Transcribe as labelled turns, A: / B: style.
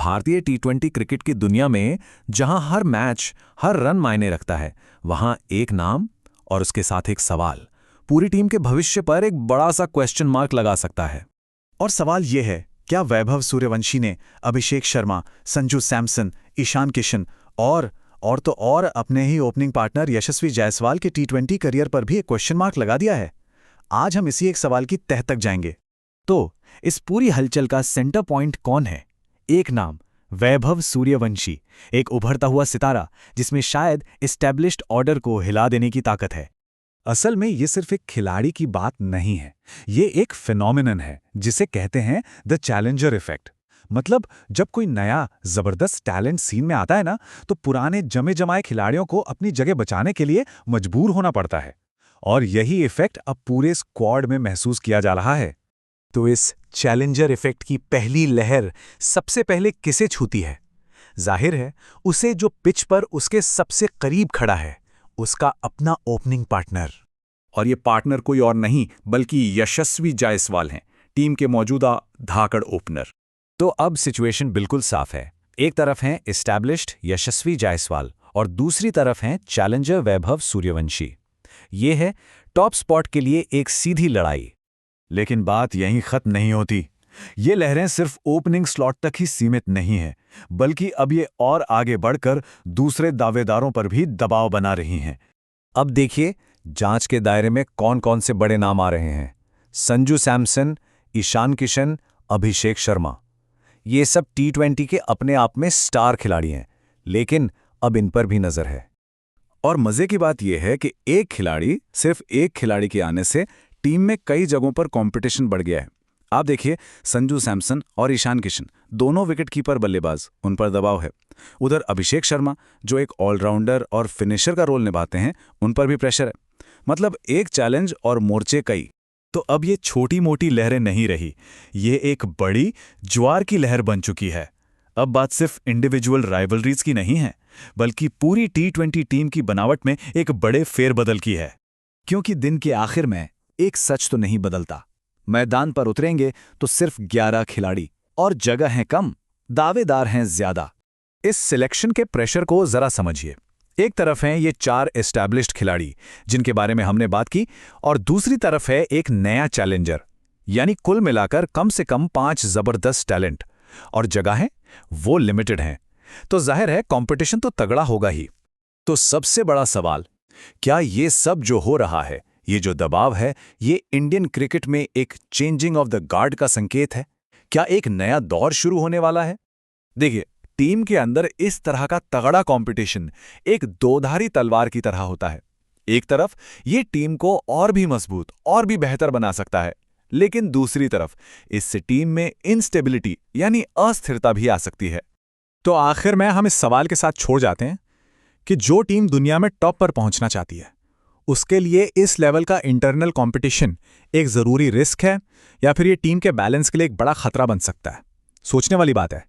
A: भारतीय टी20 क्रिकेट की दुनिया में जहां हर मैच, हर रन मायने रखता है, वहां एक नाम और उसके साथ एक सवाल पूरी टीम के भविष्य पर एक बड़ा सा क्वेश्चन मार्क लगा सकता है।
B: और सवाल ये है, क्या वैभव सूर्यवंशी ने अभिषेक शर्मा, संजू सैमसन, ईशान किशन और अपने ही ओपनिंग पार्टनर यशस्वी जायसवाल के टी20 करियर पर भी एक क्वेश्चन मार्क लगा दिया है? आज हम इसी एक सवाल की तह तक जाएंगे।
C: तो इस पूरी हलचल का सेंटर पॉइंट कौन है? एक नाम, वैभव सूर्यवंशी, एक उभरता हुआ सितारा जिसमें शायद एस्टैब्लिश्ड ऑर्डर को हिला देने की ताकत है।
B: असल में ये सिर्फ एक खिलाड़ी की बात नहीं है, ये एक फिनोमिनन है जिसे कहते हैं द चैलेंजर इफेक्ट। मतलब जब कोई नया जबरदस्त टैलेंट सीन में आता है ना, तो पुराने जमे जमाए खिलाड़ियों को अपनी जगह बचाने के लिए मजबूर होना पड़ता है। और यही इफेक्ट अब पूरे स्क्वाड में महसूस किया जा रहा है।
C: तो इस चैलेंजर इफेक्ट की पहली लहर सबसे पहले किसे छूती है? जाहिर है उसे जो पिच पर उसके सबसे करीब खड़ा है, उसका अपना ओपनिंग पार्टनर।
D: और ये पार्टनर कोई और नहीं बल्कि यशस्वी जायसवाल हैं, टीम के मौजूदा धाकड़ ओपनर।
A: तो अब सिचुएशन बिल्कुल साफ है। एक तरफ हैं एस्टैब्लिश्ड यशस्वी जायसवाल और दूसरी तरफ हैं चैलेंजर वैभव सूर्यवंशी। ये है टॉप स्पॉट के लिए एक सीधी लड़ाई।
B: लेकिन बात यहीं खत्म नहीं होती। ये लहरें सिर्फ ओपनिंग स्लॉट तक ही सीमित नहीं हैं, बल्कि अब ये और आगे बढ़कर दूसरे दावेदारों पर भी दबाव बना रही हैं।
A: अब देखिए जांच के दायरे में कौन कौन से बड़े नाम आ रहे हैं। संजू सैमसन, ईशान किशन, अभिषेक शर्मा, ये सब टी20 के अपने आप में स्टार खिलाड़ी हैं, लेकिन अब इन पर भी नजर है।
D: और मजे की बात यह है कि सिर्फ एक खिलाड़ी के आने से टीम में कई जगहों पर कंपटीशन बढ़ गया है। आप देखिए, संजू सैमसन और ईशान किशन दोनों विकेटकीपर बल्लेबाज, उन पर दबाव है। उधर अभिषेक शर्मा जो एक ऑलराउंडर और फिनिशर का रोल निभाते हैं, उन पर भी प्रेशर है। मतलब एक चैलेंज और मोर्चे कई।
B: तो अब ये छोटी मोटी लहरें नहीं रही, ये एक बड़ी ज्वार की लहर बन चुकी है। अब बात सिर्फ इंडिविजुअल राइवलरीज की नहीं है, बल्कि पूरी टी20 टीम की बनावट में एक बड़े फेरबदल की है। क्योंकि दिन के आखिर में एक सच तो नहीं बदलता, मैदान पर उतरेंगे तो सिर्फ 11 खिलाड़ी, और जगह हैं कम, दावेदार हैं ज्यादा। इस सिलेक्शन के प्रेशर को जरा समझिए। एक तरफ हैं ये 4 एस्टैब्लिश्ड खिलाड़ी जिनके बारे में हमने बात की, और दूसरी तरफ है एक नया चैलेंजर, यानी कुल मिलाकर कम से कम 5 जबरदस्त टैलेंट, और जगहें वो लिमिटेड हैं। तो जाहिर है कंपटीशन तो तगड़ा होगा ही। तो सबसे बड़ा सवाल, क्या ये सब जो हो रहा है, ये जो दबाव है, ये इंडियन क्रिकेट में एक चेंजिंग ऑफ द गार्ड का संकेत है? क्या एक नया दौर शुरू होने वाला है? देखिए, टीम के अंदर इस तरह का तगड़ा कंपटीशन एक दोधारी तलवार की तरह होता है। एक तरफ ये टीम को और भी मजबूत और भी बेहतर बना सकता है, लेकिन दूसरी तरफ इससे टीम में इंस्टेबिलिटी यानी अस्थिरता भी आ सकती है।
C: तो आखिर में हम इस सवाल के साथ छोड़ जाते हैं कि जो टीम दुनिया में टॉप पर पहुंचना चाहती है, उसके लिए इस लेवल का इंटरनल कंपटीशन एक जरूरी रिस्क है, या फिर ये टीम के बैलेंस के लिए एक बड़ा खतरा बन सकता है। सोचने वाली बात है।